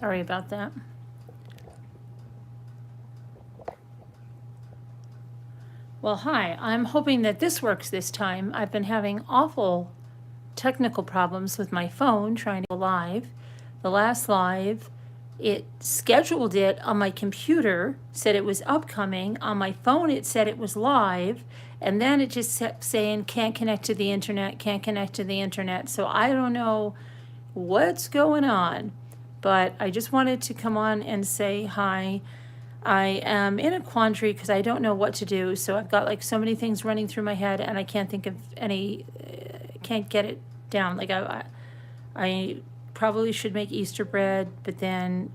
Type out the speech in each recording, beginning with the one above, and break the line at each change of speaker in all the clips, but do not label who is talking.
Sorry about that. Well, hi. I'm hoping that this works this time. I've been having awful technical problems with my phone trying to go live. The last live, it scheduled it on my computer, said it was upcoming. On my phone, it said it was live. And then it just kept saying, can't connect to the internet, can't connect to the internet. So I don't know what's going on, but I just wanted to come on and say hi. I am in a quandary because I don't know what to do. So I've got like so many things running through my head and I can't think of any, can't get it down. Like I probably should make Easter bread, but then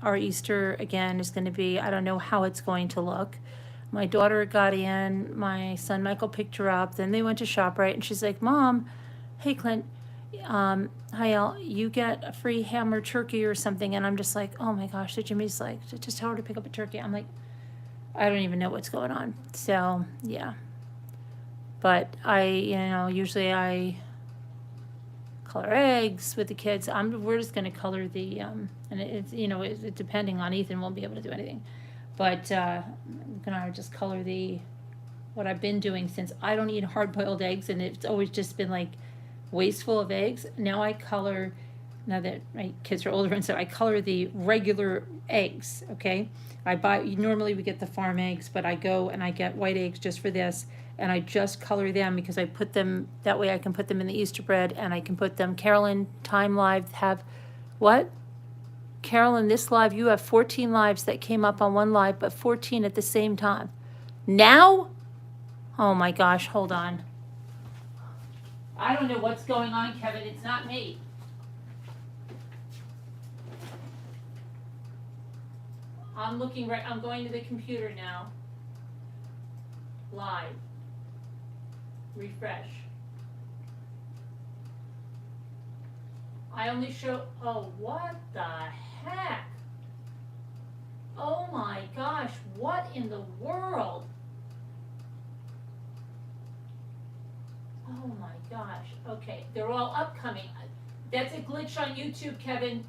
our Easter again is going to be, I don't know how it's going to look. My daughter got in, my son Michael picked her up, then they went to ShopRite and she's like, Mom, hey Clint, hi Al, you get a free ham or turkey or something. And I'm just like, oh my gosh, so Jimmy's like, just tell her to pick up a turkey. I'm like, I don't even know what's going on. So yeah, but usually I color eggs with the kids. We're just going to color the, and it's, it's depending on Ethan, won't be able to do anything. But I'm going to just color what I've been doing since I don't eat hard-boiled eggs, and it's always just been like wasteful of eggs. Now I color, now that my kids are older, and so I color the regular eggs, okay? Normally we get the farm eggs, but I go and I get white eggs just for this, and I just color them because I put them, that way I can put them in the Easter bread, and I can put them, Carolyn, Time Live, have, what? Carolyn, this live, you have 14 lives that came up on one live, but 14 at the same time. Now? Oh my gosh, hold on. I don't know what's going on, Kevin. It's not me. I'm going to the computer now. Live. Refresh. I only show, oh, what the heck? Oh my gosh, what in the world? Oh my gosh, okay, they're all upcoming. That's a glitch on YouTube, Kevin.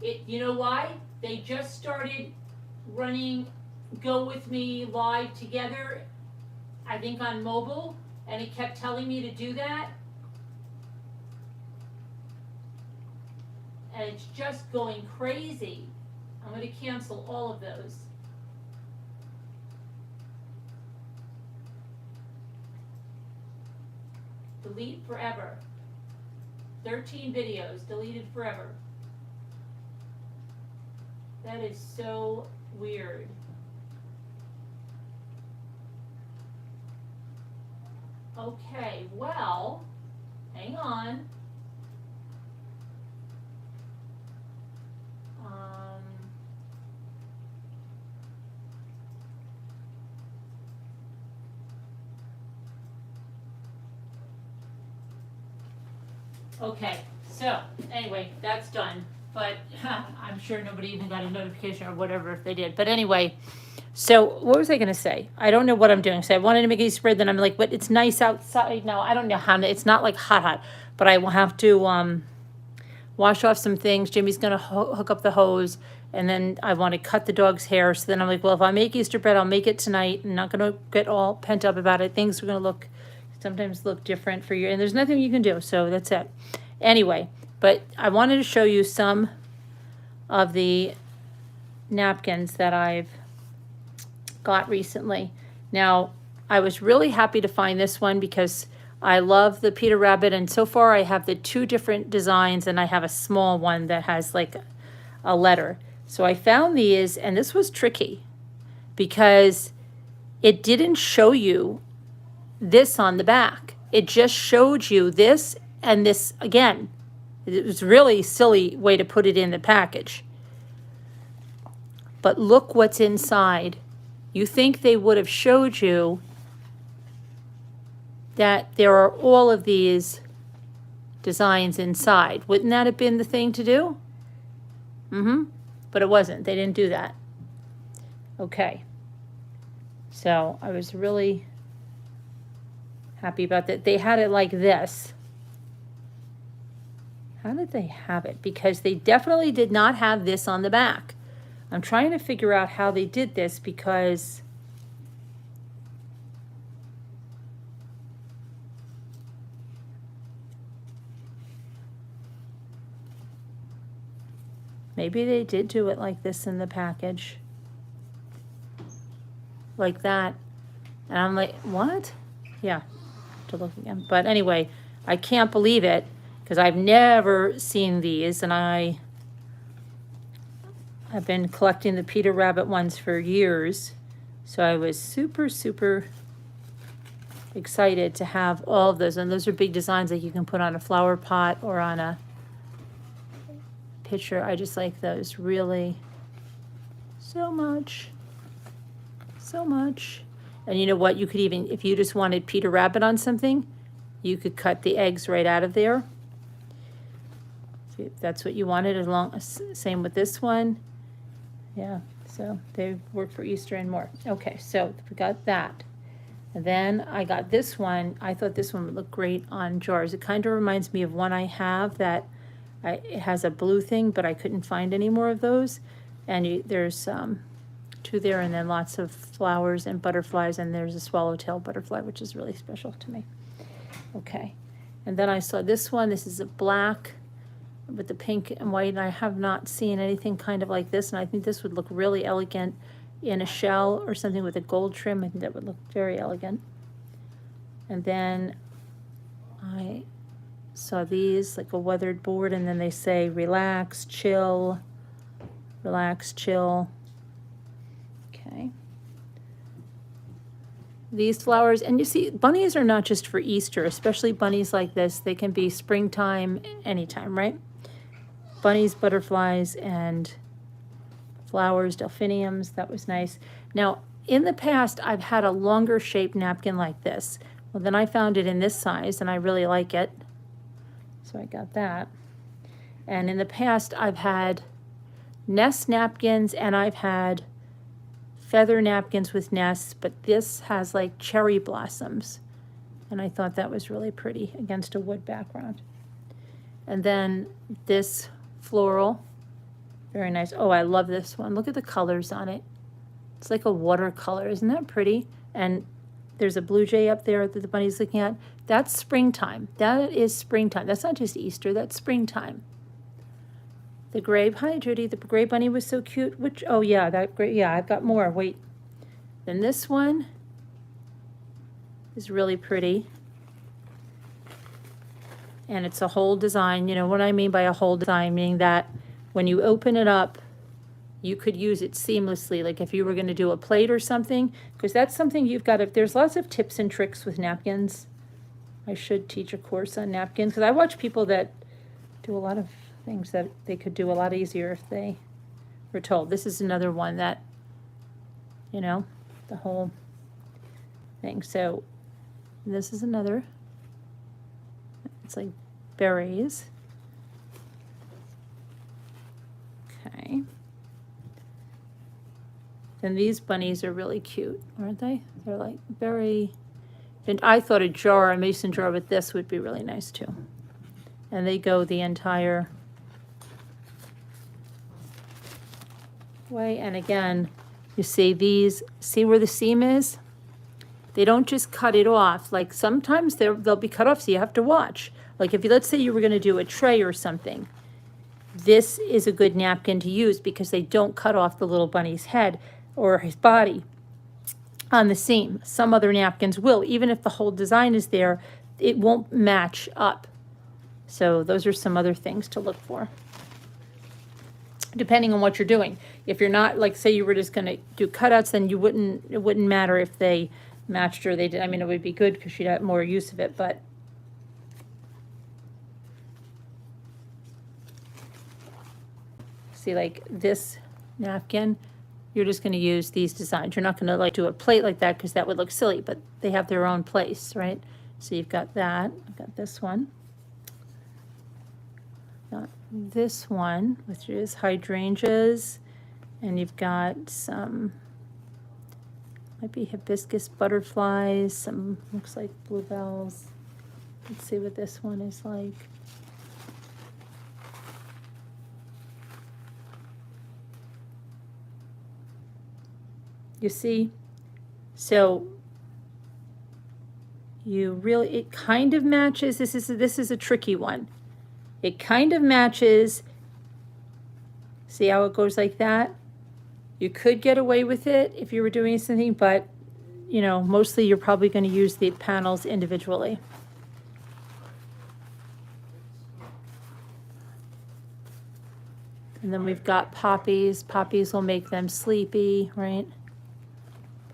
You know why? They just started running Go With Me live together, I think on mobile, and it kept telling me to do that. And it's just going crazy. I'm going to cancel all of those. Delete forever. 13 videos deleted forever. That is so weird. Okay, well, hang on. Okay, so anyway, that's done. But I'm sure nobody even got a notification or whatever if they did. But anyway, so what was I going to say? I don't know what I'm doing. So I wanted to make a spread, then I'm like, but it's nice outside now. I don't know how, it's not like hot, but I will have to wash off some things. Jimmy's going to hook up the hose, and then I want to cut the dog's hair. So then I'm like, well, if I make Easter bread, I'll make it tonight. I'm not going to get all pent up about it. Things are going to sometimes look different for you, and there's nothing you can do. So that's it. Anyway, but I wanted to show you some of the napkins that I've got recently. Now, I was really happy to find this one because I love the Peter Rabbit, and so far I have the 2 different designs, and I have a small one that has like a letter. So I found these, and this was tricky because it didn't show you this on the back. It just showed you this and this again. It was a really silly way to put it in the package. But look what's inside. You think they would have showed you that there are all of these designs inside. Wouldn't that have been the thing to do? But it wasn't. They didn't do that. Okay. So I was really happy about that. They had it like this. How did they have it? Because they definitely did not have this on the back. I'm trying to figure out how they did this because maybe they did do it like this in the package. Like that. And I'm like, what? Yeah, to look again. But anyway, I can't believe it because I've never seen these, and I've been collecting the Peter Rabbit ones for years. So I was super, super excited to have all of those. And those are big designs that you can put on a flower pot or on a picture. I just like those really so much. So much. And you know what? You could even, if you just wanted Peter Rabbit on something, you could cut the eggs right out of there. If that's what you wanted, along, same with this one. Yeah, so they work for Easter and more. Okay, so we got that. And then I got this one. I thought this one would look great on jars. It kind of reminds me of one I have that it has a blue thing, but I couldn't find any more of those. And there's two there, and then lots of flowers and butterflies, and there's a swallowtail butterfly, which is really special to me. Okay, and then I saw this one. This is a black with the pink and white, and I have not seen anything kind of like this, and I think this would look really elegant in a shell or something with a gold trim. I think that would look very elegant. And then I saw these, like a weathered board, and then they say relax, chill, relax, chill. Okay. These flowers, and you see, bunnies are not just for Easter, especially bunnies like this. They can be springtime, anytime, right? Bunnies, butterflies, and flowers, delphiniums. That was nice. Now, in the past, I've had a longer shaped napkin like this. Well, then I found it in this size, and I really like it. So I got that. And in the past, I've had nest napkins, and I've had feather napkins with nests, but this has like cherry blossoms. And I thought that was really pretty against a wood background. And then this floral, very nice. Oh, I love this one. Look at the colors on it. It's like a watercolor. Isn't that pretty? And there's a blue jay up there that the bunny's looking at. That's springtime. That is springtime. That's not just Easter. That's springtime. The gray, hi Judy, the gray bunny was so cute. Which, oh yeah, that gray, yeah, I've got more. Wait. Then this one is really pretty. And it's a whole design. You know what I mean by a whole design, meaning that when you open it up, you could use it seamlessly. Like if you were going to do a plate or something, because that's something you've got to, there's lots of tips and tricks with napkins. I should teach a course on napkins, because I watch people that do a lot of things that they could do a lot easier if they were told. This is another one that, you know, the whole thing. So this is another. It's like berries. Okay. And these bunnies are really cute, aren't they? They're like very, and I thought a jar, a mason jar with this would be really nice too. And they go the entire way. And again, you see these, see where the seam is? They don't just cut it off. Like sometimes they'll be cut off, so you have to watch. Like if you, let's say you were going to do a tray or something, this is a good napkin to use because they don't cut off the little bunny's head or his body on the seam. Some other napkins will. Even if the whole design is there, it won't match up. So those are some other things to look for, depending on what you're doing. If you're not, like say you were just going to do cutouts, then it wouldn't matter if they matched or they did. I mean, it would be good because you'd have more use of it, but see, like this napkin, you're just going to use these designs. You're not going to like do a plate like that because that would look silly, but they have their own place, right? So you've got that. I've got this one. Got this one, which is hydrangeas, and you've got some, might be hibiscus butterflies, some looks like bluebells. Let's see what this one is like. You see? So it kind of matches. This is a tricky one. It kind of matches. See how it goes like that? You could get away with it if you were doing something, but you know, mostly you're probably going to use the panels individually. And then we've got poppies. Poppies will make them sleepy, right?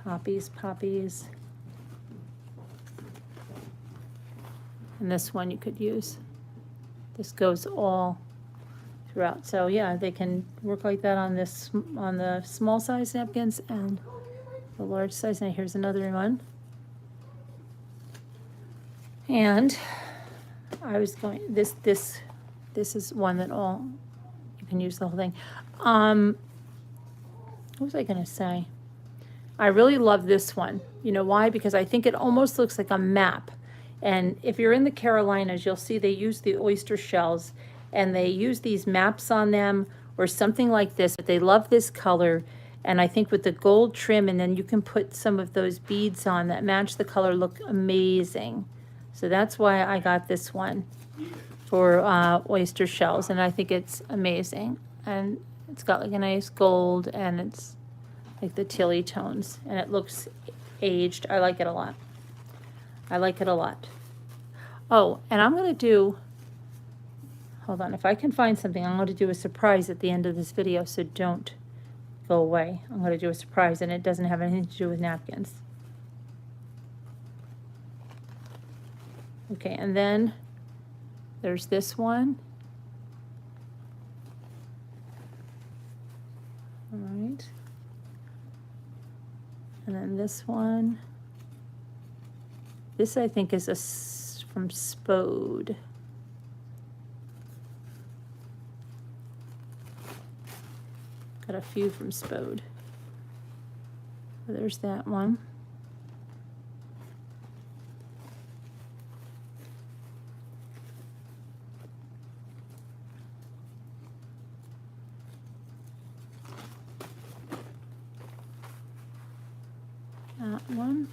Poppies, poppies. And this one you could use. This goes all throughout. So yeah, they can work like that on the small size napkins and the large size. And here's another one. And I was going, this is one that all, you can use the whole thing. What was I gonna say? I really love this one. You know why? Because I think it almost looks like a map. And if you're in the Carolinas, you'll see they use the oyster shells and they use these maps on them or something like this, but they love this color. And I think with the gold trim, and then you can put some of those beads on that match the color, look amazing. So that's why I got this one for oyster shells, and I think it's amazing. And it's got like a nice gold, and it's like the tilly tones, and it looks aged. I like it a lot. I like it a lot. Oh, and I'm going to do, hold on, if I can find something, I'm going to do a surprise at the end of this video, so don't go away. I'm going to do a surprise, and it doesn't have anything to do with napkins. Okay, and then there's this one. All right. And then this one. This, I think, is from Spode. Got a few from Spode. There's that one. That one.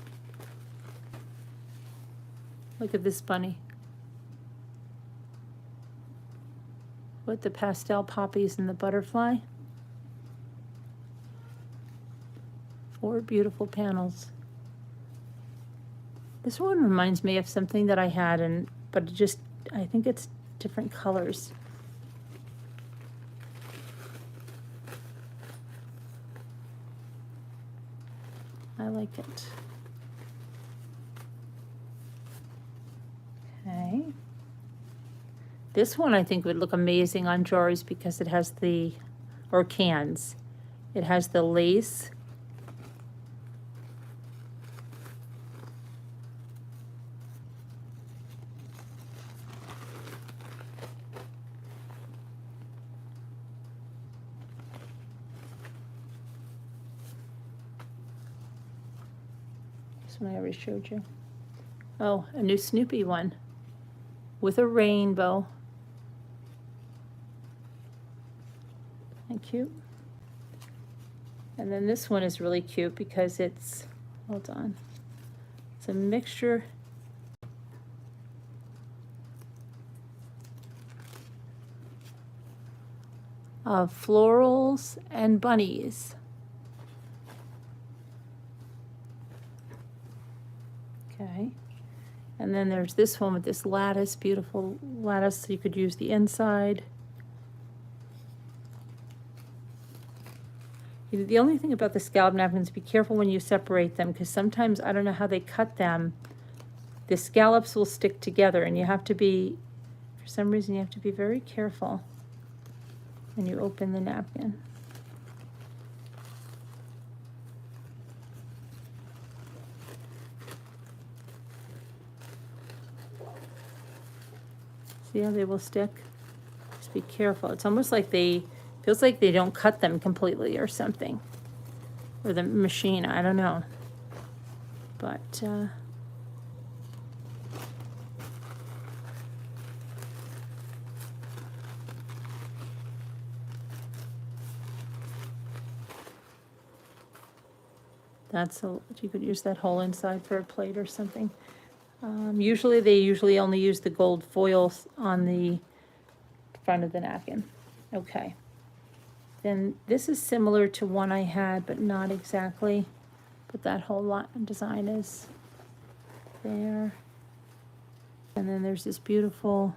Look at this bunny with the pastel poppies and the butterfly. 4 beautiful panels. This one reminds me of something that I had, but I think it's different colors. I like it. Okay. This one I think would look amazing on jars because it has or cans. It has the lace. This one I already showed you. Oh, a new Snoopy one with a rainbow. Isn't that cute? And then this one is really cute because it's, hold on, it's a mixture of florals and bunnies. Okay. And then there's this one with this lattice, beautiful lattice, so you could use the inside. The only thing about the scallop napkins, be careful when you separate them, because sometimes, I don't know how they cut them, the scallops will stick together, and you have to be, for some reason, you have to be very careful when you open the napkin. See how they will stick? Just be careful. It's almost like feels like they don't cut them completely or something. Or the machine, I don't know. But, You could use that hole inside for a plate or something. Usually, they usually only use the gold foil on the front of the napkin. Okay. Then this is similar to one I had, but not exactly. But that whole design is there. And then there's this beautiful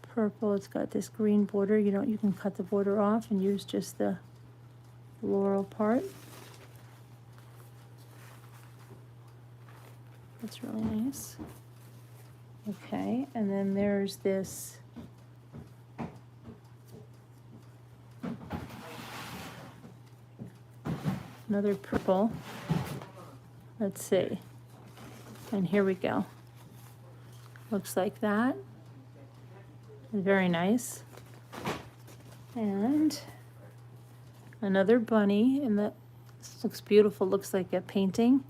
purple. It's got this green border. You can cut the border off and use just the floral part. That's really nice. Okay, and then there's this another purple. Let's see. And here we go. Looks like that. Very nice. And another bunny, and that looks beautiful. Looks like a painting.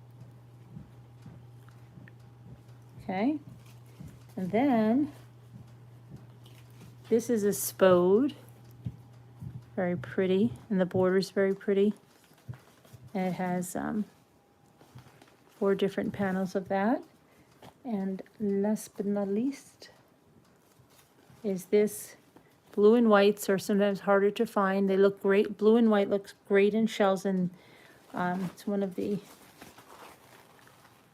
Okay. And then this is a spode. Very pretty, and the border's very pretty. And it has 4 different panels of that. And last but not least is this. Blue and whites are sometimes harder to find. They look great. Blue and white looks great in shells, and it's one of the,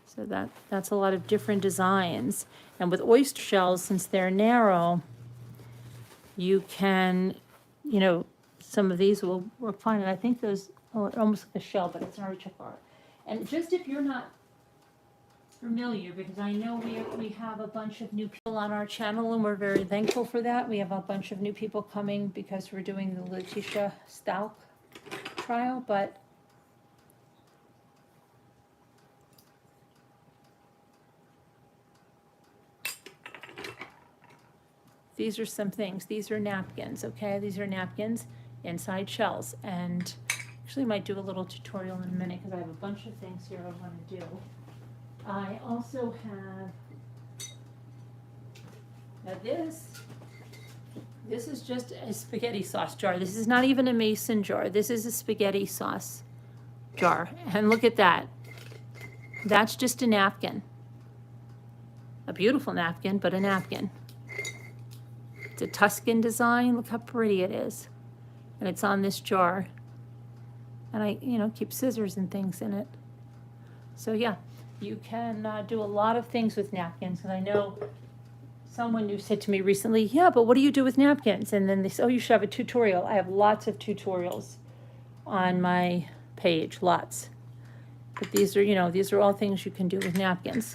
so that's a lot of different designs. And with oyster shells, since they're narrow, you can, some of these will work fine. And I think those, almost like a shell, but it's an artichoke art. And just if you're not familiar, because I know we have a bunch of new people on our channel, and we're very thankful for that. We have a bunch of new people coming because we're doing the Letitia Stalk trial, but these are some things. These are napkins, okay? These are napkins inside shells, and actually might do a little tutorial in a minute because I have a bunch of things here I want to do. I also have, now this is just a spaghetti sauce jar. This is not even a mason jar. This is a spaghetti sauce jar. And look at that. That's just a napkin. A beautiful napkin, but a napkin. It's a Tuscan design. Look how pretty it is. And it's on this jar. And I, keep scissors and things in it. So yeah. You can do a lot of things with napkins. And I know someone who said to me recently, yeah, but what do you do with napkins? And then they said, oh, you should have a tutorial. I have lots of tutorials on my page, lots. But these are all things you can do with napkins.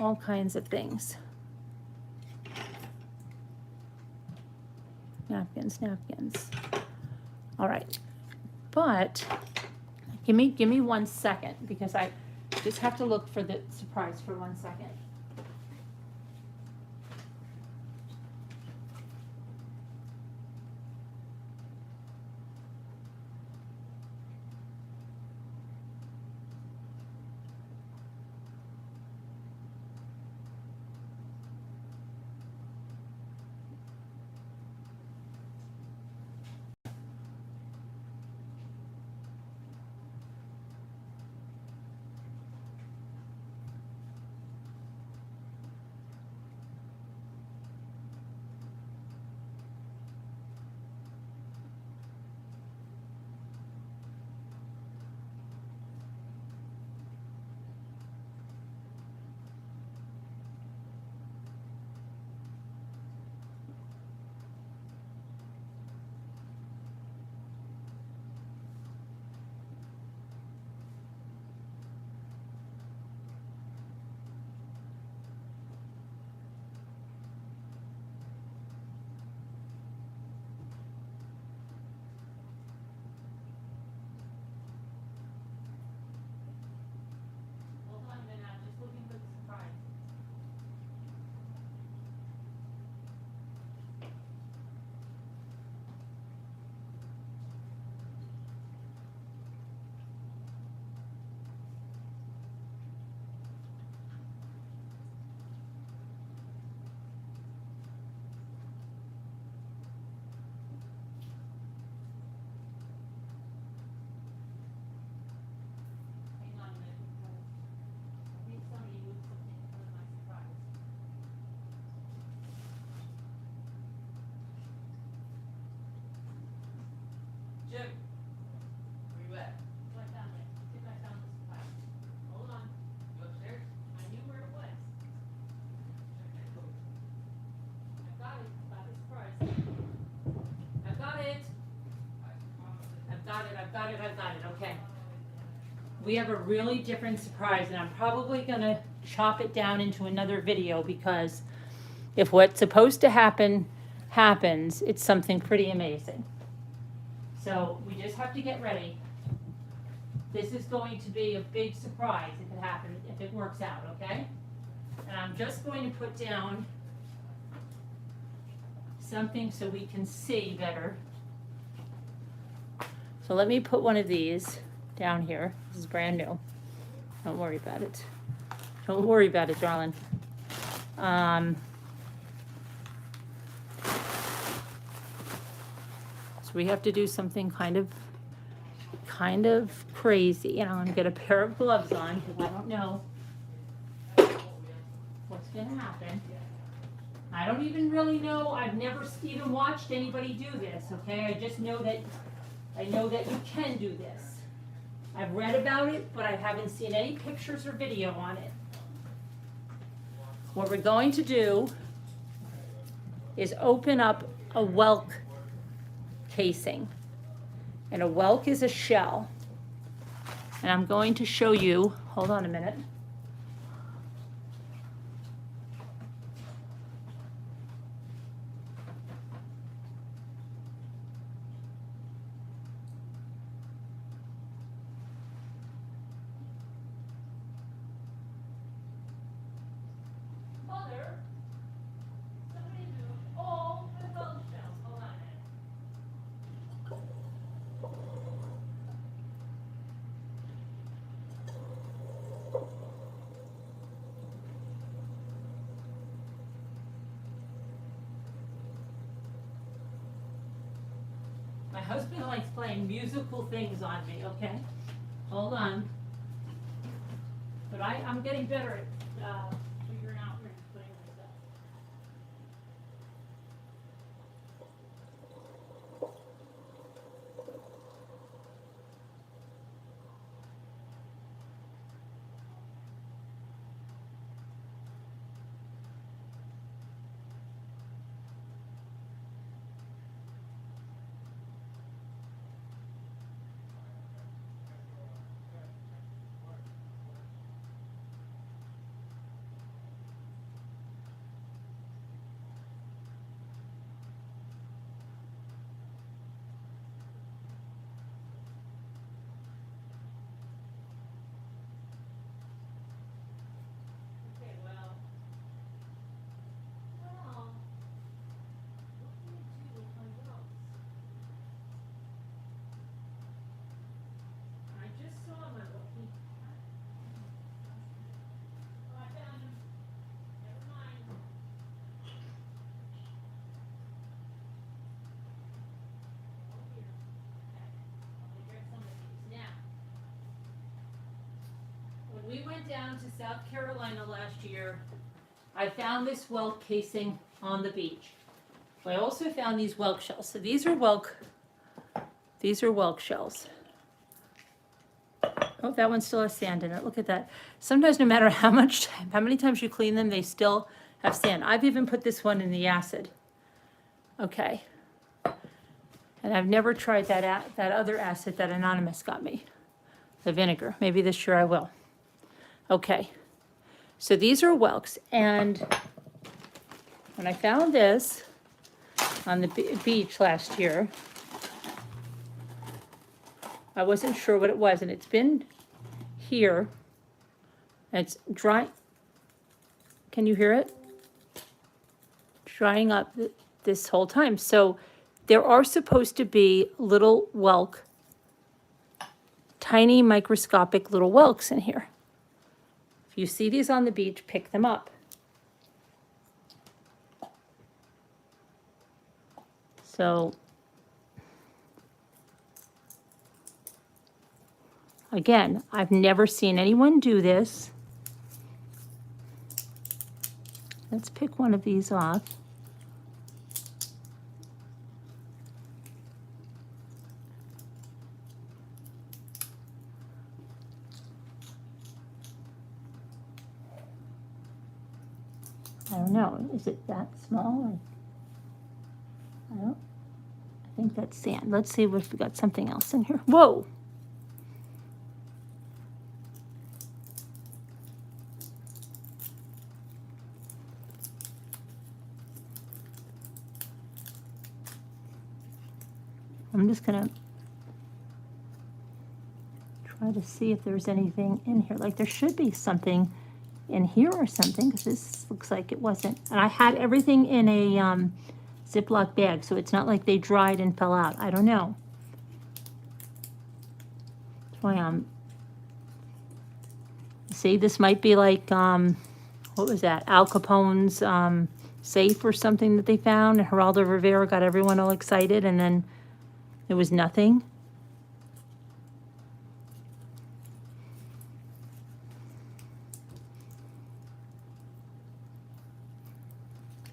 All kinds of things. Napkins. All right. But give me 1 second, because I just have to look for the surprise for 1 second. Jim, where you at? Oh, I found it. I think I found the surprise. Hold on. You upstairs? I knew where it was. I've got it. I've got the surprise. I've got it. I've got it. I've got it. I've got it. Okay. We have a really different surprise, and I'm probably going to chop it down into another video, because if what's supposed to happen happens, it's something pretty amazing. So we just have to get ready. This is going to be a big surprise if it happens, if it works out, okay? And I'm just going to put down something so we can see better. So let me put one of these down here. This is brand new. Don't worry about it. Don't worry about it, darling. So we have to do something kind of crazy. And I'm gonna get a pair of gloves on, because I don't know what's gonna happen. I don't even really know. I've never even watched anybody do this, okay? I just know that you can do this. I've read about it, but I haven't seen any pictures or video on it. What we're going to do is open up a whelk casing. And a whelk is a shell. And I'm going to show you, hold on a minute. My husband likes playing musical things on me, okay? Hold on. But I'm getting better at figuring out where he's putting this up. We went down to South Carolina last year. I found this whelk casing on the beach. I also found these whelk shells. So these are whelk shells. Oh, that one still has sand in it. Look at that. Sometimes no matter how many times you clean them, they still have sand. I've even put this one in the acid. Okay. And I've never tried that other acid that Anonymous got me, the vinegar. Maybe this year I will. Okay, so these are whelks, and when I found this on the beach last year, I wasn't sure what it was, and it's been here, and it's dry. Can you hear it? Drying up this whole time. So there are supposed to be little whelk, tiny microscopic little whelks in here. You see these on the beach, pick them up. So, again, I've never seen anyone do this. Let's pick one of these off. I don't know, is it that small or? I think that's sand. Let's see if we got something else in here. Whoa! I'm just gonna try to see if there's anything in here. Like there should be something in here or something, because this looks like it wasn't. And I had everything in a Ziploc bag, so it's not like they dried and fell out. I don't know. That's why see, this might be like what was that? Al Capone's safe or something that they found, and Geraldo Rivera got everyone all excited, and then there was nothing.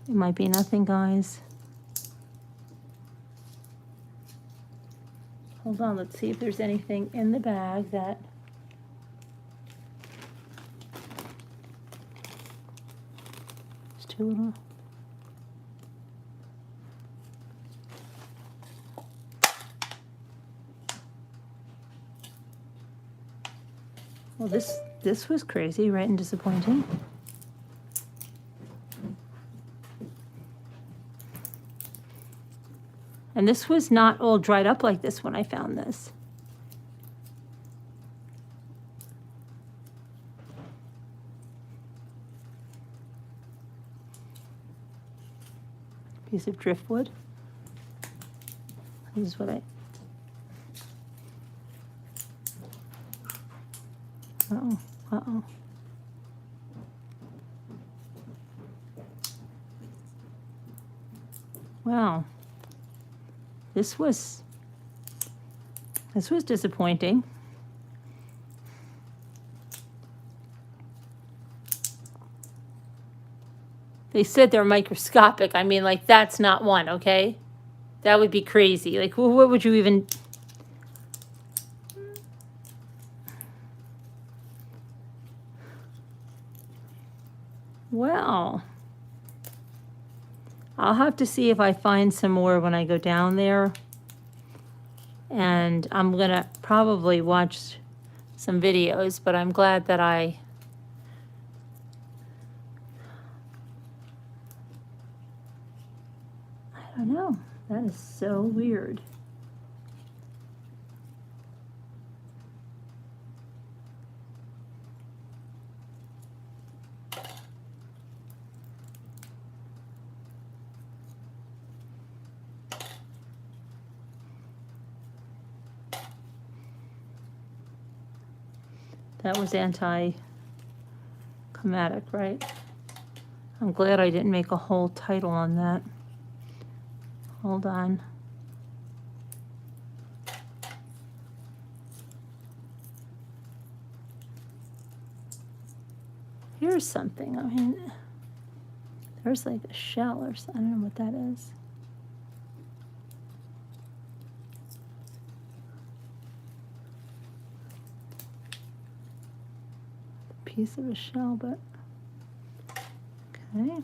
It might be nothing, guys. Hold on, let's see if there's anything in the bag that... It's too little. Well, this was crazy, right, and disappointing. And this was not all dried up like this when I found this. Piece of driftwood. This is what I... Uh-oh, uh-oh. Wow. This was disappointing. They said they're microscopic. I mean, like, that's not one, okay? That would be crazy. Like, what would you even... Well, I'll have to see if I find some more when I go down there. And I'm going to probably watch some videos, but I'm glad that I don't know. That is so weird. That was anti-chromatic, right? I'm glad I didn't make a whole title on that. Hold on. Here's something. I mean, there's like a shell or something. I don't know what that is. Piece of a shell, but okay.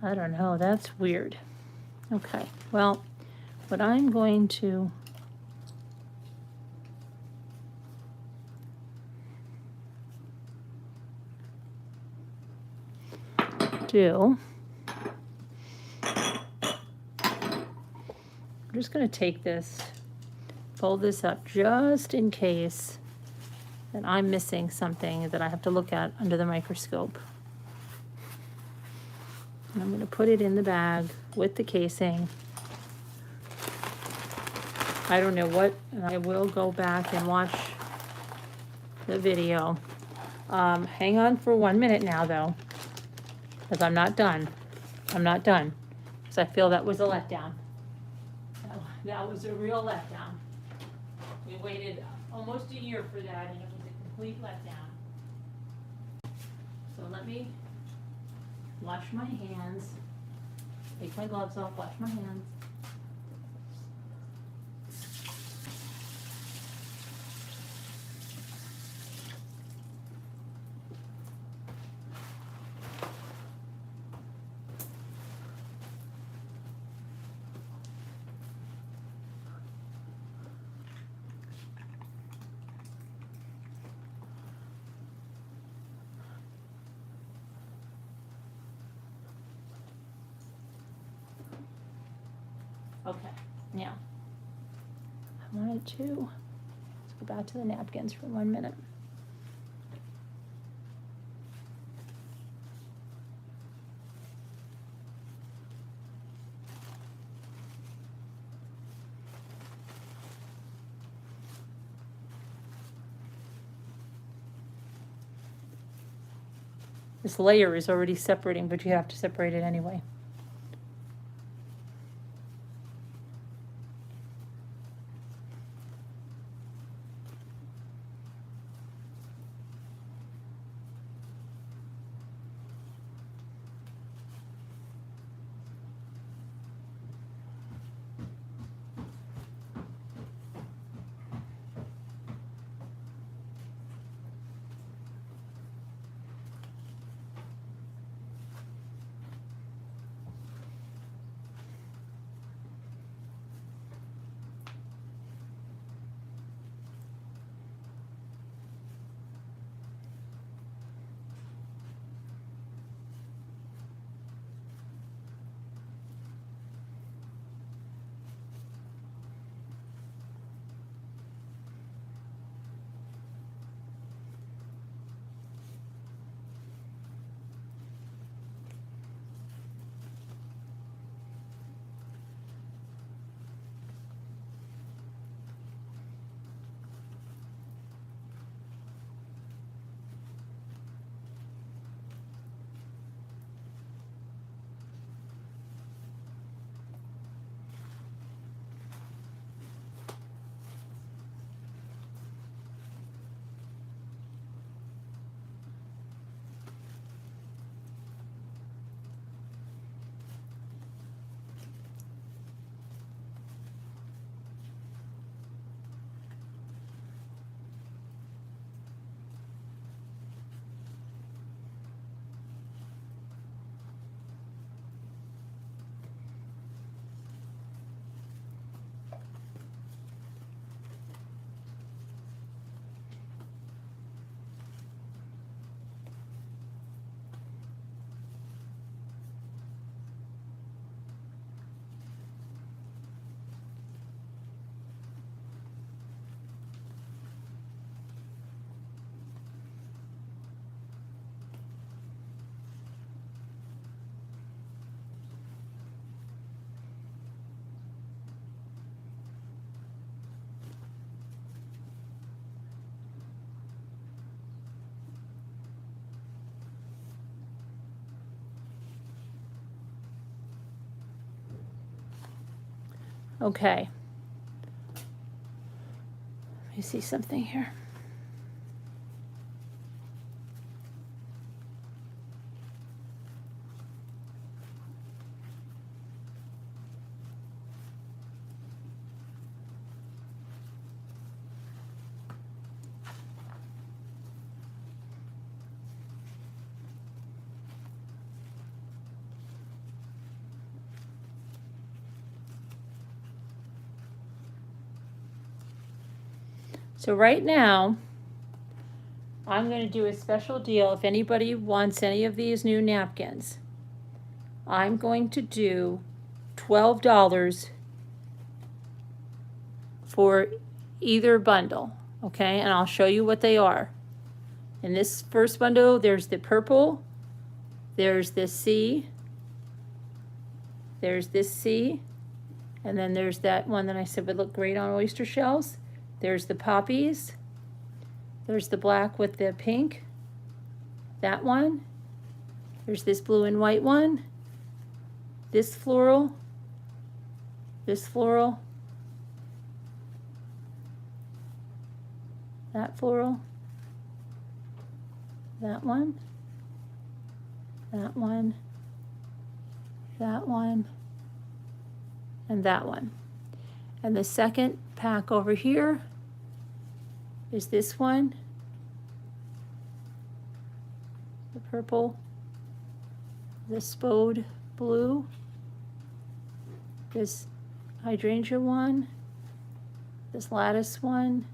I don't know, that's weird. Okay, well, what I'm going to do, I'm just going to take this, fold this up just in case that I'm missing something that I have to look at under the microscope. And I'm going to put it in the bag with the casing. I don't know what, and I will go back and watch the video Hang on for 1 minute now, though, because I'm not done. I'm not done, because I feel that was a letdown. That was a real letdown. We waited almost a year for that, and it was a complete letdown. So let me wash my hands. Take my gloves off, wash my hands. Okay, now, I wanted to, let's go back to the napkins for 1 minute. This layer is already separating, but you have to separate it anyway. Okay. Let me see something here. So right now, I'm going to do a special deal. If anybody wants any of these new napkins, I'm going to do $12 for either bundle, okay? And I'll show you what they are. In this first bundle, there's the purple, there's this C, there's this C, and then there's that one that I said would look great on oyster shells. There's the poppies, there's the black with the pink, that one. There's this blue and white one. This floral. This floral. That floral. That one. That one. That one. And that one. And the second pack over here is this one. The purple. The spode blue. This hydrangea one. This lattice one.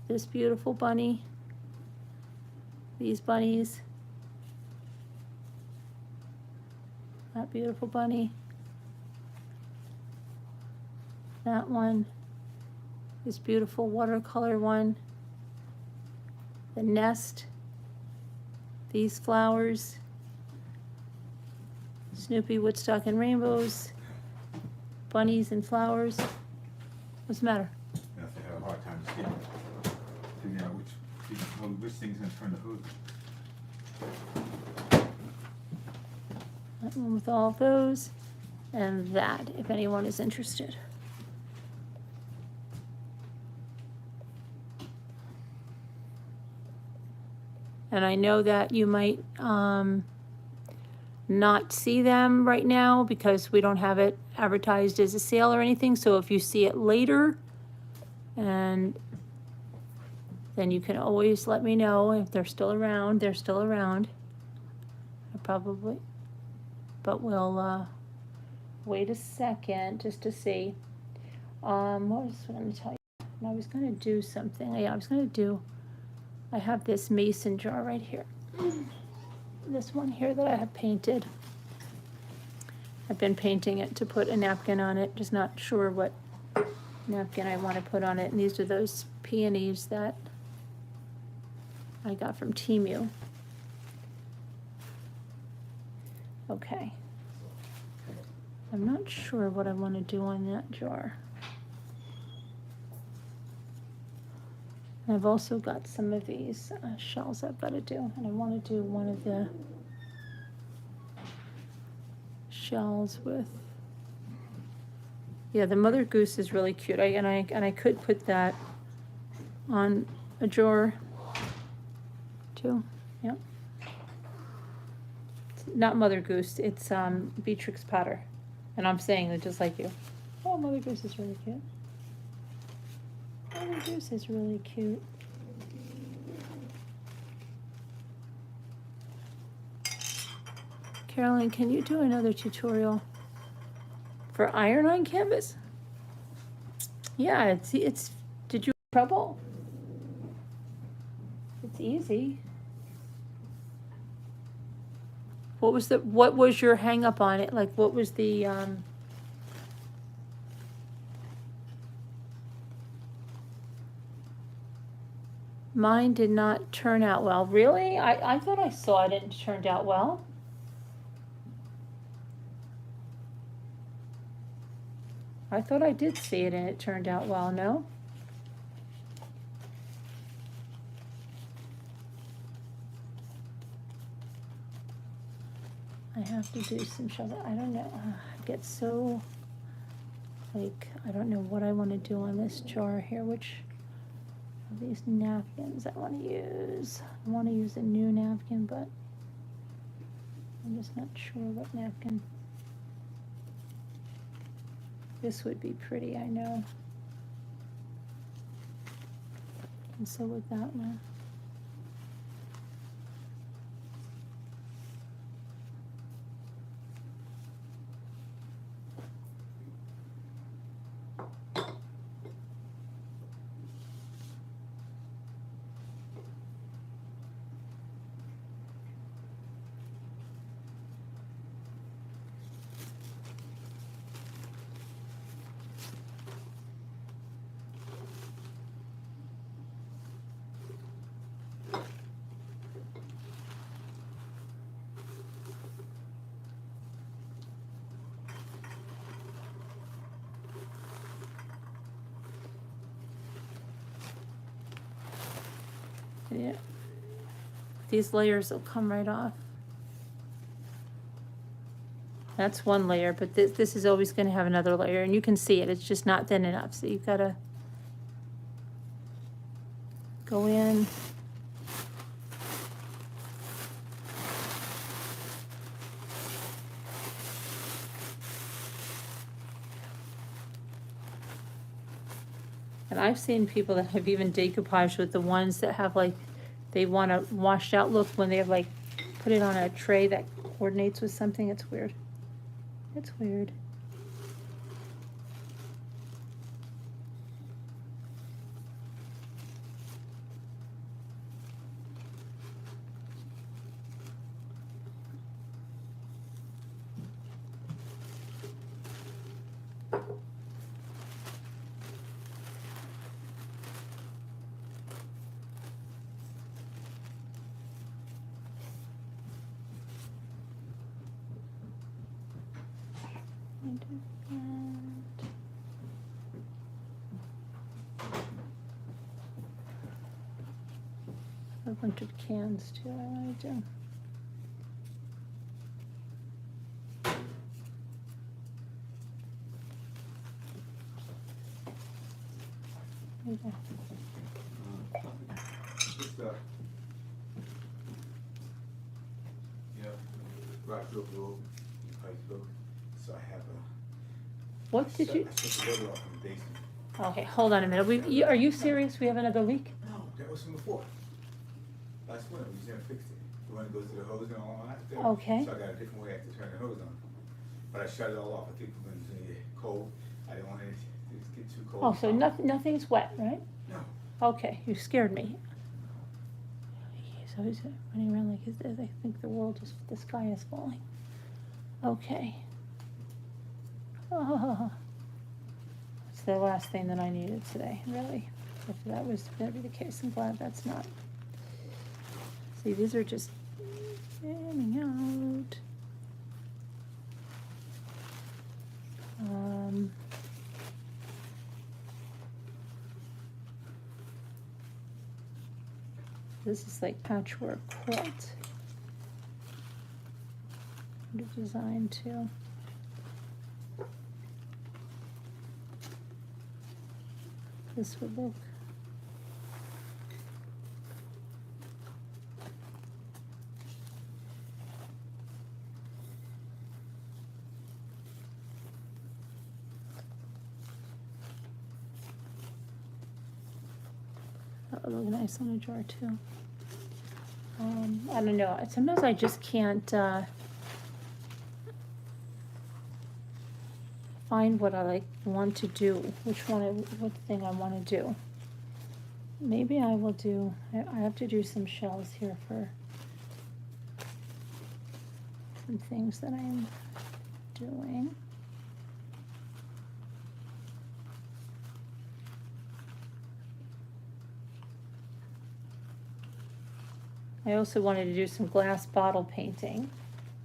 This beautiful bunny. These bunnies. That beautiful bunny. That one. This beautiful watercolor one. The nest. These flowers. Snoopy, Woodstock, and Rainbows. Bunnies and flowers. What's the matter?
Yes, I have a hard time figuring out which thing's going to turn the hose.
That one with all of those. And that, if anyone is interested. And I know that you might not see them right now because we don't have it advertised as a sale or anything. So if you see it later, and then you can always let me know if they're still around. They're still around. Probably. But we'll wait a second just to see. What was I going to tell you? I was going to do something. Yeah, I have this mason jar right here. This one here that I have painted. I've been painting it to put a napkin on it, just not sure what napkin I want to put on it. And these are those peonies that I got from Temu. Okay. I'm not sure what I want to do on that jar. I've also got some of these shells I've got to do, and I want to do one of the shells with, yeah, the mother goose is really cute. I could put that on a jar too. Yep. It's not mother goose, it's Beatrix Potter, and I'm saying it just like you. Oh, mother goose is really cute. Mother goose is really cute. Carolyn, can you do another tutorial for iron-on canvas? Yeah, it's did you have trouble? It's easy. What was your hang up on it? Like, what was the mine did not turn out well. Really? I thought I saw it and it turned out well. I thought I did see it and it turned out well, no? I have to do some shells. I don't know. I get so, like, I don't know what I want to do on this jar here. Which of these napkins I want to use? I want to use a new napkin, but I'm just not sure what napkin. This would be pretty, I know. And so would that one. these layers will come right off. That's one layer, but this is always going to have another layer, and you can see it. It's just not thin enough, so you've got to go in. And I've seen people that have even decoupaged with the ones that have like, they want a washed out look when they have like, put it on a tray that coordinates with something. It's weird. It's weird. A bunch of cans too, I want to do. There you go.
Just, right through the road, so I have a.
What did you?
I took the water off in the basement.
Okay, hold on a minute. Are you serious? We have another leak?
No, that was from before. Last winter, we just never fixed it. The one that goes to the hose and all that.
Okay.
So I got a different way I have to turn the hose on. But I shut it all off. I think when it's gonna get cold, I didn't want it to get too cold.
Oh, so nothing's wet, right?
No.
Okay, you scared me. So he's running around like I think the sky is falling. Okay. Oh, that's the last thing that I needed today, really. If that was going to be the case, I'm glad that's not. See, these are just thinning out. This is like patchwork quilt. Good design too. This would look. That would look nice on a jar too. I don't know. Sometimes I just can't find what I want to do. What thing I want to do. Maybe I will do. I have to do some shells here for some things that I'm doing. I also wanted to do some glass bottle painting.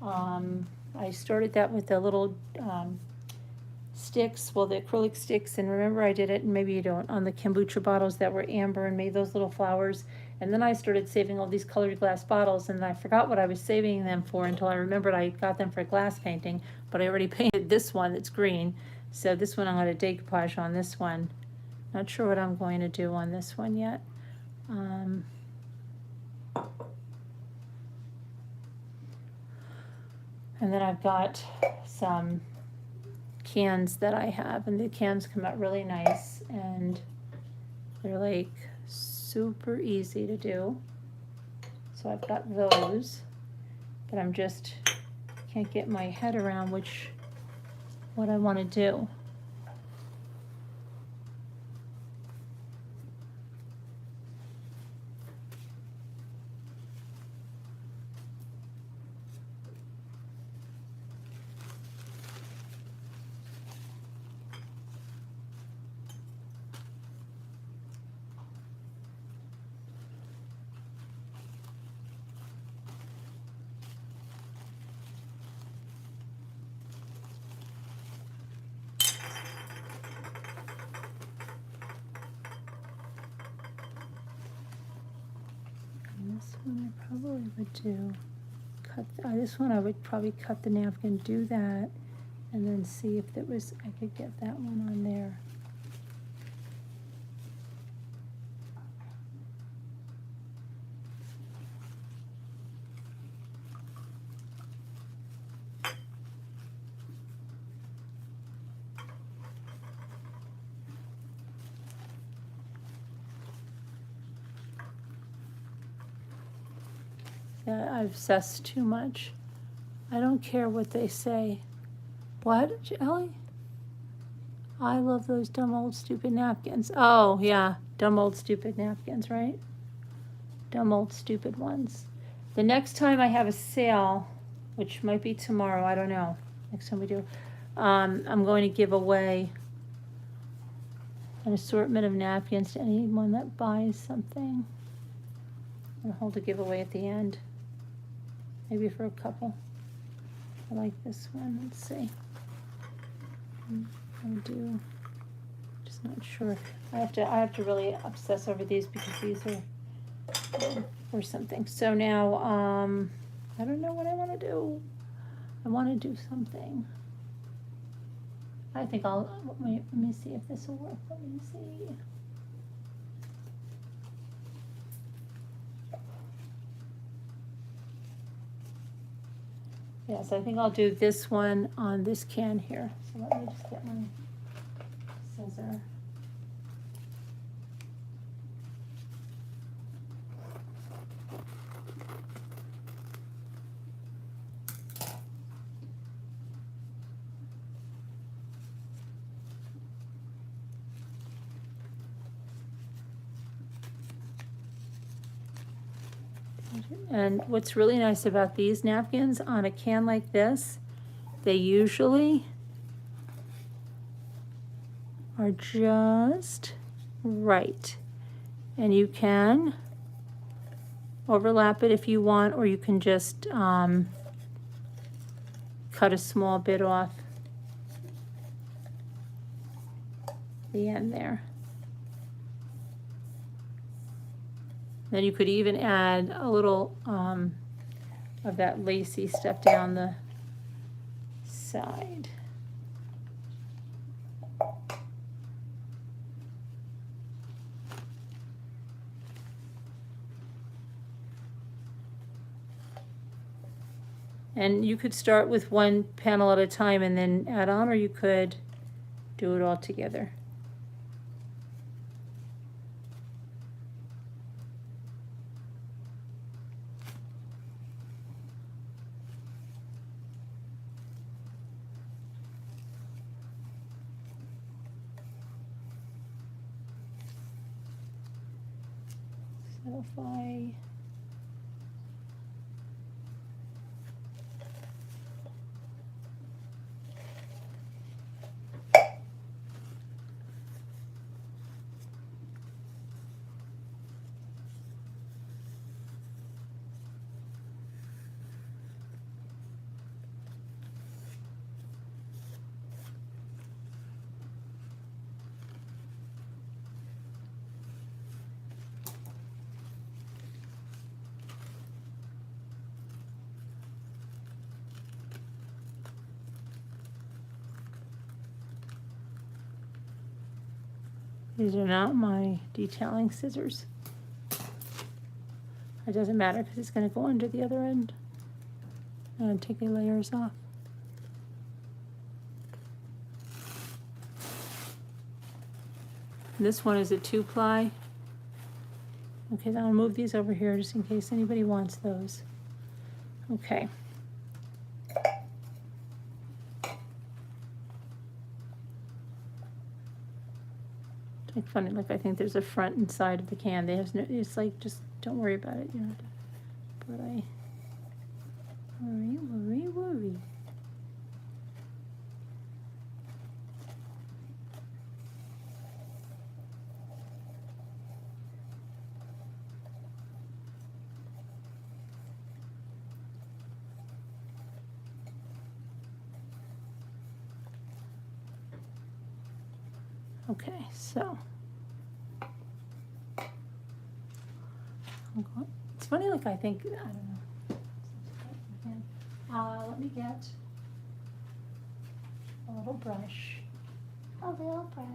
I started that with the little sticks, well, the acrylic sticks, and remember I did it, and maybe you don't, on the kombucha bottles that were amber and made those little flowers. And then I started saving all these colored glass bottles, and I forgot what I was saving them for until I remembered I got them for glass painting, but I already painted this one that's green. So this one I'm going to decoupage on this one. Not sure what I'm going to do on this one yet. And then I've got some cans that I have, and the cans come out really nice, and they're like super easy to do. So I've got those, but I'm just can't get my head around what I want to do. one I probably would do, this one I would probably cut the napkin, do that, and then see if there was, I could get that one on there. I obsess too much. I don't care what they say. What, Ellie? I love those dumb old stupid napkins. Oh, yeah, dumb old stupid napkins, right? Dumb old stupid ones. The next time I have a sale, which might be tomorrow, I don't know, next time we do, I'm going to give away an assortment of napkins to anyone that buys something. I'll hold a giveaway at the end. Maybe for a couple. I like this one. Let's see. I'll do. Just not sure. I have to really obsess over these because these are or something. So now I don't know what I want to do. I want to do something. I think let me see if this will work. Let me see. Yes, I think I'll do this one on this can here. So let me just get my scissor. And what's really nice about these napkins on a can like this, they usually are just right. And you can overlap it if you want, or you can just cut a small bit off the end there. Then you could even add a little of that lacy stuff down the side. And you could start with one panel at a time and then add on, or you could do it all together. So if I these are not my detailing scissors. It doesn't matter because it's going to go under the other end. I'm going to take the layers off. This one is a 2-ply. Okay, then I'll move these over here just in case anybody wants those. Okay. Like funny, like I think there's a front and side of the can. They have no, it's like just don't worry about it, you know. But I worry. Okay, so I'm going funny, like I think, I don't know. Let me get a little brush. A little brush.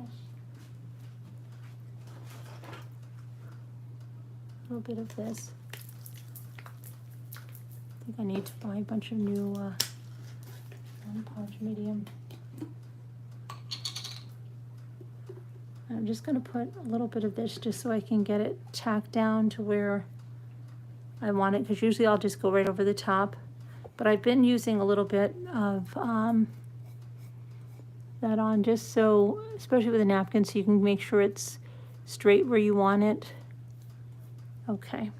A little bit of this. I think I need to buy a bunch of new Podge medium. I'm just going to put a little bit of this just so I can get it tacked down to where I want it, because usually I'll just go right over the top. But I've been using a little bit of that on just so, especially with a napkin, so you can make sure it's straight where you want it. Okay.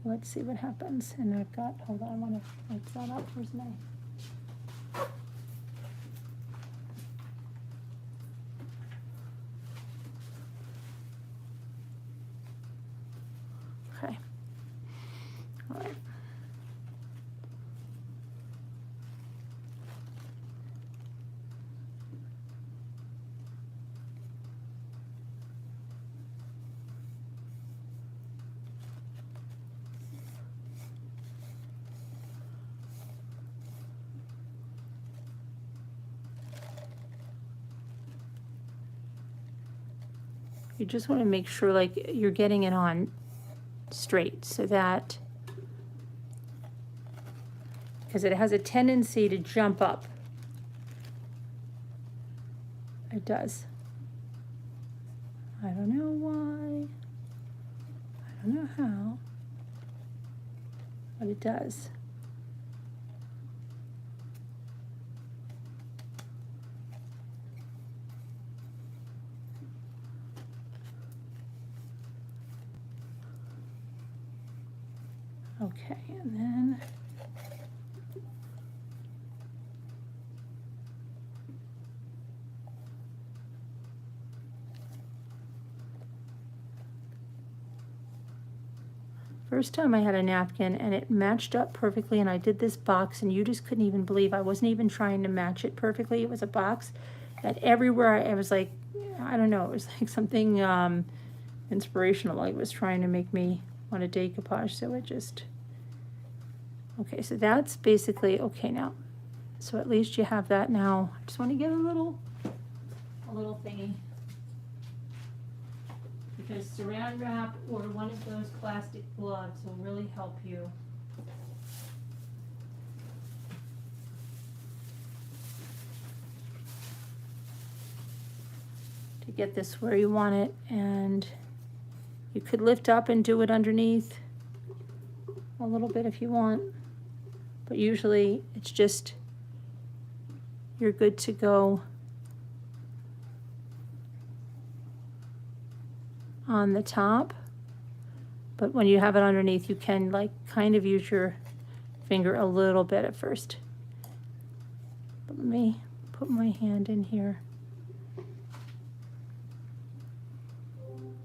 Let's see what happens. And I've got, hold on, I want to mix that up. Where's my... Okay. All right. You just want to make sure like you're getting it on straight so that, because it has a tendency to jump up. It does. I don't know why. I don't know how, but it does. Okay, and then first time I had a napkin and it matched up perfectly, and I did this box and you just couldn't even believe I wasn't even trying to match it perfectly. It was a box that everywhere I was like, I don't know, it was like something inspirational. Like it was trying to make me want a decoupage, so it just, okay, so that's basically okay now. So at least you have that now. I just want to get a little thingy, because saran wrap or one of those plastic gloves will really help you. To get this where you want it, and you could lift up and do it underneath a little bit if you want, but usually it's just, you're good to go on the top, but when you have it underneath, you can like kind of use your finger a little bit at first. But let me put my hand in here.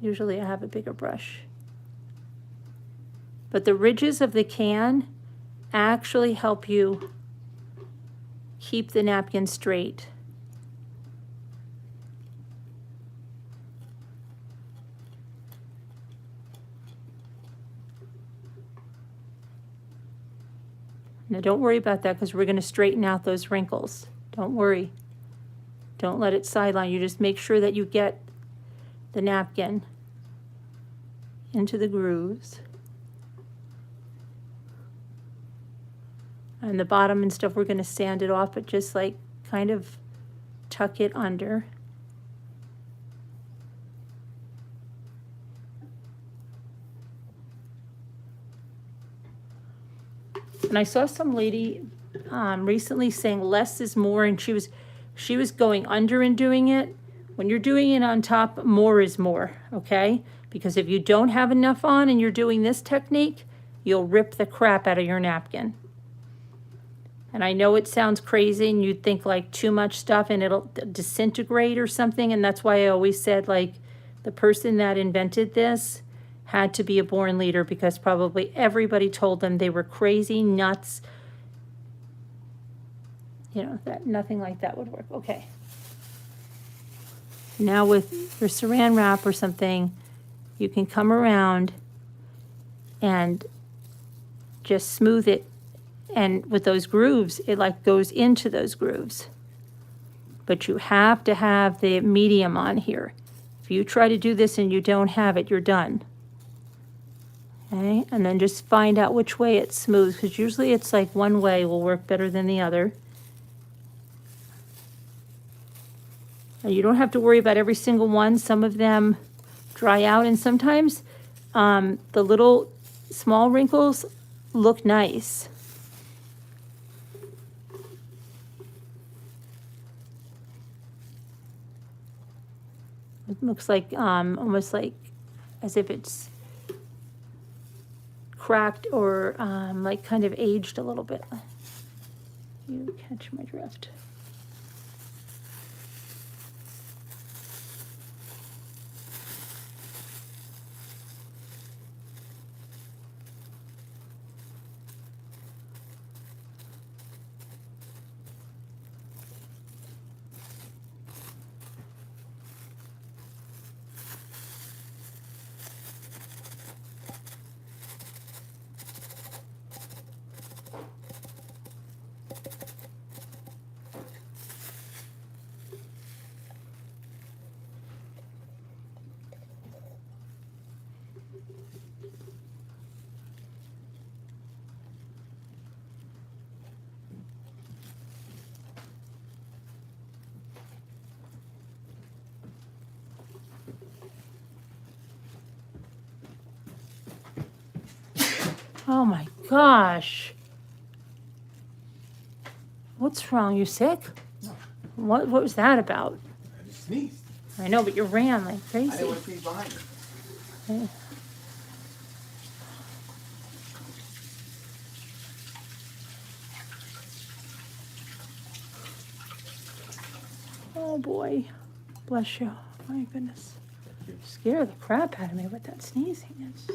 Usually I have a bigger brush. But the ridges of the can actually help you keep the napkin straight. Now don't worry about that, because we're going to straighten out those wrinkles. Don't worry. Don't let it sideline. You just make sure that you get the napkin into the grooves. And the bottom and stuff, we're going to sand it off, but just like kind of tuck it under. And I saw some lady recently saying less is more, and she was going under and doing it. When you're doing it on top, more is more, okay? Because if you don't have enough on and you're doing this technique, you'll rip the crap out of your napkin. And I know it sounds crazy and you'd think like too much stuff and it'll disintegrate or something, and that's why I always said like the person that invented this had to be a born leader, because probably everybody told them they were crazy, nuts, you know, that nothing like that would work. Okay. Now with your saran wrap or something, you can come around and just smooth it. And with those grooves, it like goes into those grooves. But you have to have the medium on here. If you try to do this and you don't have it, you're done. Okay, and then just find out which way it's smooth, because usually it's like one way will work better than the other. And you don't have to worry about every single one. Some of them dry out, and sometimes the little small wrinkles look nice. It looks like almost like as if it's cracked or like kind of aged a little bit. You catch my drift. Oh my gosh. What's wrong? You sick?
No,
What was that about?
I just sneezed.
I know, but you ran like
I
crazy.
didn't want to sneeze behind you.
Okay. Oh boy. Bless you. My goodness. Scared the crap out of me with that sneezing. It's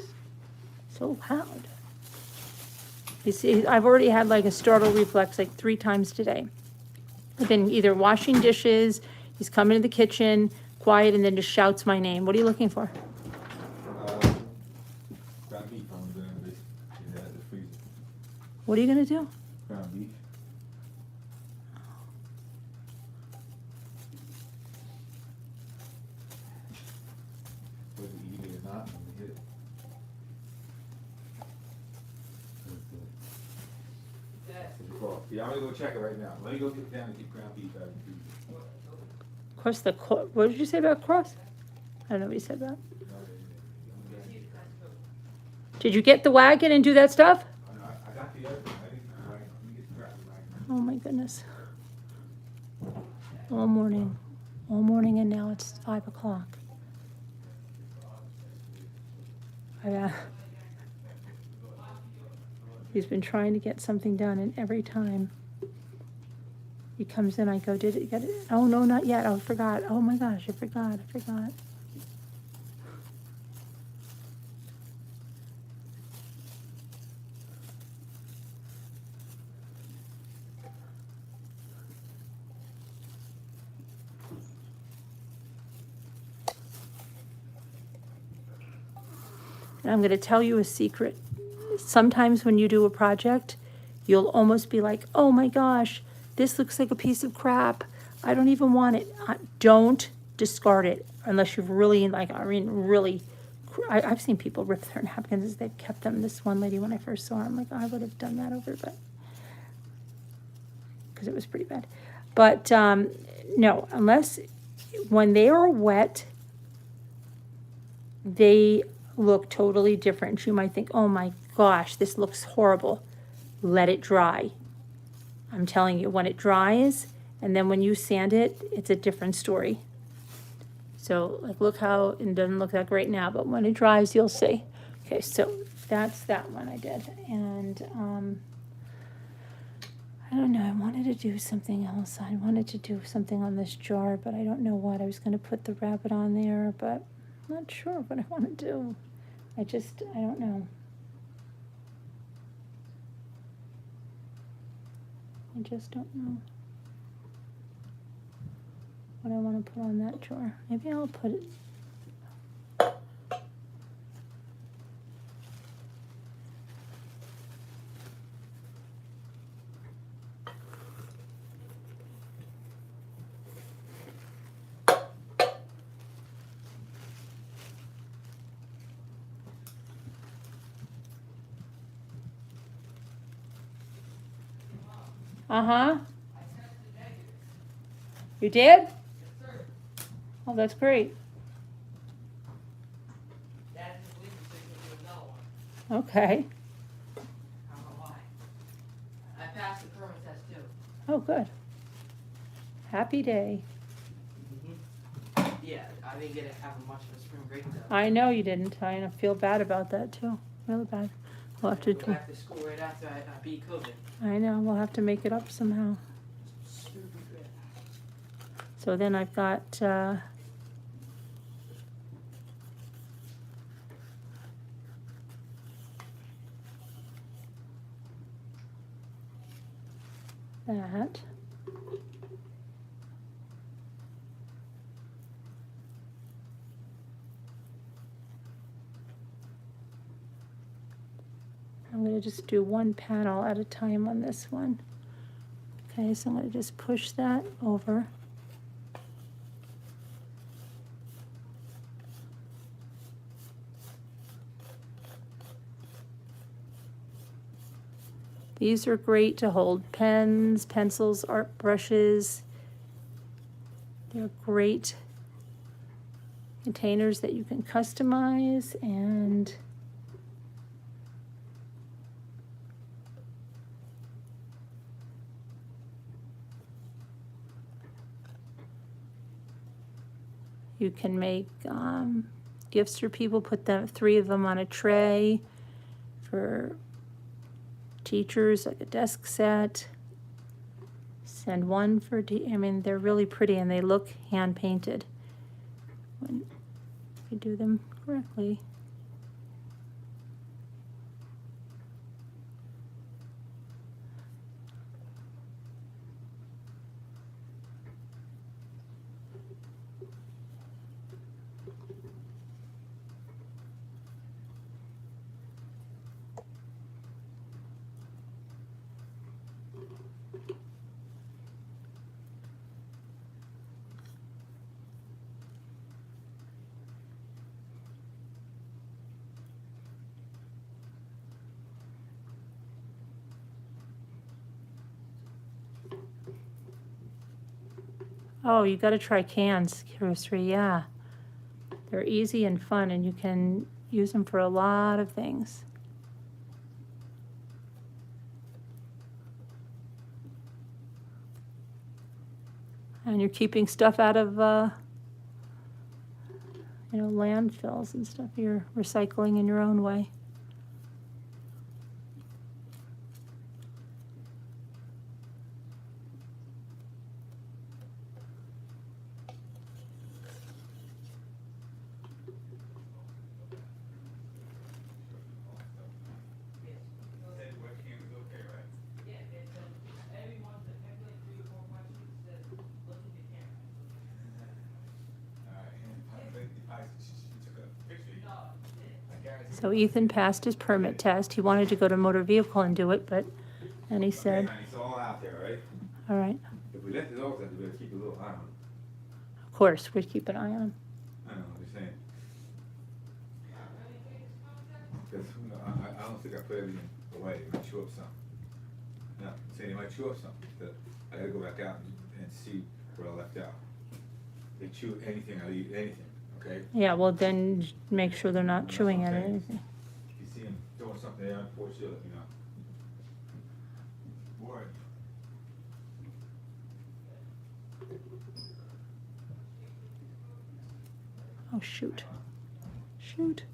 so loud. You see, I've already had like a startle reflex like 3 times today. I've been either washing dishes, he's come into the kitchen, quiet, and then just shouts my name. What are you looking for?
Ground beef, I'm doing this in the freezer.
What are you gonna do?
Ground beef. Whether you eat it or not, I'm gonna hit it. Yeah, I'm gonna go check it right now. Let me go get down and get ground beef out of the freezer.
Cross the, what did you say about cross? I don't know what you said about. Did you get the wagon and do that stuff?
I got the other one. I didn't, right, let me get the ground beef.
Oh my goodness. All morning, and now it's 5 o'clock. He's been trying to get something done, and every time he comes in, I go, did it get it? Oh, no, not yet. Oh, I forgot. Oh my gosh, I forgot. And I'm going to tell you a secret. Sometimes when you do a project, you'll almost be like, oh my gosh, this looks like a piece of crap. I don't even want it. Don't discard it unless you've really, like, I mean, really. I've seen people rip their napkins as they've kept them. This one lady, when I first saw her, I'm like, I would have done that over, but because it was pretty bad. But no, unless when they are wet, they look totally different. You might think, oh my gosh, this looks horrible. Let it dry. I'm telling you, when it dries, and then when you sand it, it's a different story. So, like, look how it doesn't look that great now, but when it dries, you'll see. Okay, so that's that one I did. And I don't know, I wanted to do something else. I wanted to do something on this jar, but I don't know what. I was going to put the rabbit on there, but I'm not sure what I want to do. I don't know. I just don't know what I want to put on that jar. Maybe I'll put it. Uh-huh. You did? Oh, that's great. Okay.
I don't know why. I passed the permit test too.
Oh, good. Happy day.
Yeah, I didn't get to have much of a spring break though.
I know you didn't. I feel bad about that too. Really bad. We'll have to.
Go back to school right after I beat COVID.
I know. We'll have to make it up somehow. So then I've got. That. I'm going to just do one panel at a time on this one. Okay, so I'm going to just push that over. These are great to hold pens, pencils, art brushes. They're great containers that you can customize, and you can make gifts for people, put them 3 of them on a tray for teachers, like a desk set. Send one for, I mean, they're really pretty and they look hand painted when you do them correctly. Oh, you got to try cans, Cursory, yeah. They're easy and fun, and you can use them for a lot of things. And you're keeping stuff out of, landfills and stuff. You're recycling in your own way. So Ethan passed his permit test. He wanted to go to motor vehicle and do it, and he said,
Okay, honey, it's all out there, right?
all right,
If we let it over, then we better keep a little eye on it.
of course, we'd keep an eye on him.
I know, I'm just saying. Because, I don't think I put everything away, it might chew up some. No, I'm saying it might chew up some, but I gotta go back out and see what I left out. They chew anything, I eat anything, okay?
Yeah, well, then make sure they're not
That's
chewing
what
at
I'm saying.
anything.
If you see them throwing something there, unfortunately, let me know. Word.
Oh, shoot. Shoot.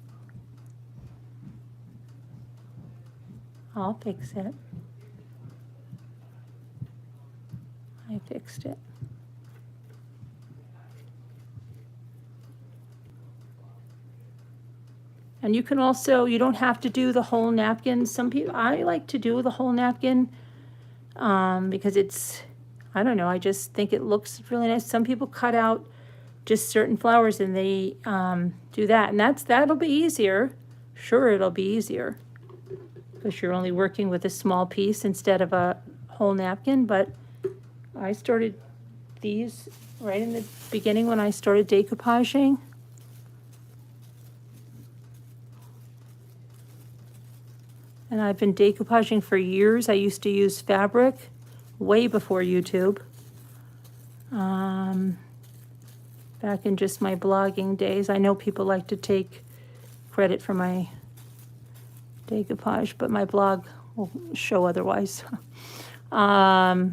I'll fix it. I fixed it. And you can also, you don't have to do the whole napkin. Some people, I like to do the whole napkin because it's, I don't know, I just think it looks really nice. Some people cut out just certain flowers and they do that. And that'll be easier. Sure, it'll be easier because you're only working with a small piece instead of a whole napkin. But I started these right in the beginning when I started decoupaging. And I've been decoupaging for years. I used to use fabric, way before YouTube. Back in just my blogging days. I know people like to take credit for my decoupage, but my blog will show otherwise. Anyway.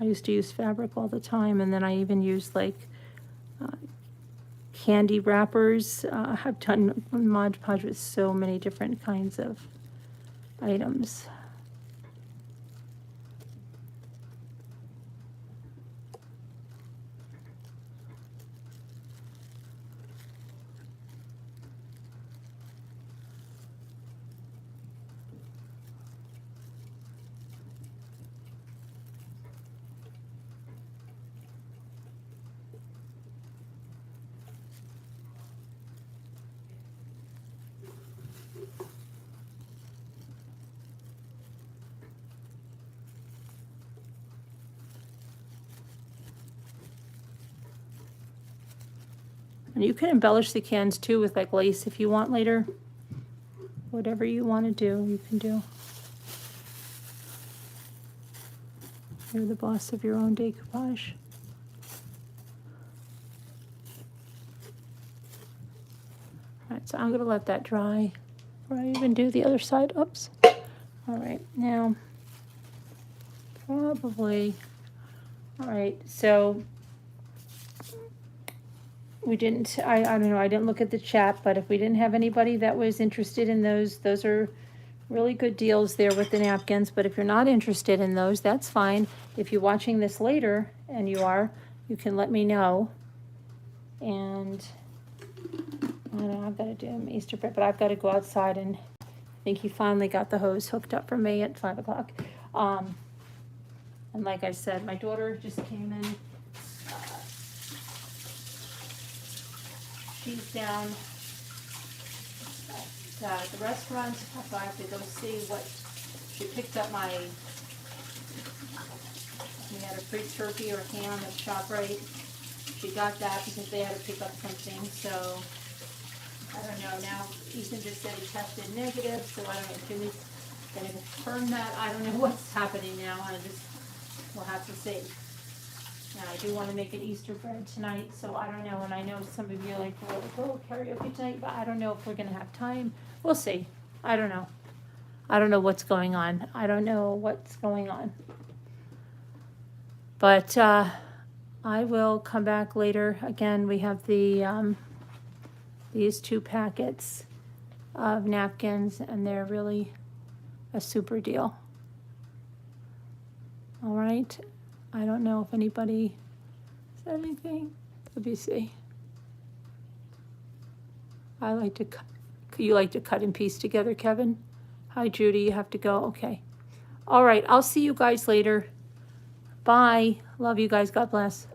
I used to use fabric all the time, and then I even used like candy wrappers. I've done Mod Podge with so many different kinds of items. And you can embellish the cans too with like lace if you want later. Whatever you want to do, you can do. You're the boss of your own decoupage. All right, so I'm gonna let that dry before I even do the other side. Oops. All right, now, probably, all right, so we didn't, I don't know, I didn't look at the chat, but if we didn't have anybody that was interested in those are really good deals there with the napkins. But if you're not interested in those, that's fine. If you're watching this later, and you are, you can let me know. And I don't know, I've got to do an Easter bread, but I've got to go outside, and I think he finally got the hose hooked up for me at 5 o'clock. And like I said, my daughter just came in. She's down at the restaurant, so I have to go see what, she picked up we had a free turkey or ham at ShopRite. She got that because they had to pick up something, so I don't know. Now Ethan just said he tested negative, so I don't know if Jimmy's gonna confirm that. I don't know what's happening now. We'll have to see. Now, I do want to make an Easter bread tonight, so I don't know. And I know some of you are like, oh, karaoke tonight, but I don't know if we're going to have time. We'll see. I don't know. I don't know what's going on. I don't know what's going on. But I will come back later. Again, we have these 2 packets of napkins, and they're really a super deal. All right. I don't know if anybody said anything. Let me see. I like to cut. You like to cut and piece together, Kevin? Hi, Judy. You have to go. Okay. All right. I'll see you guys later. Bye. Love you guys. God bless.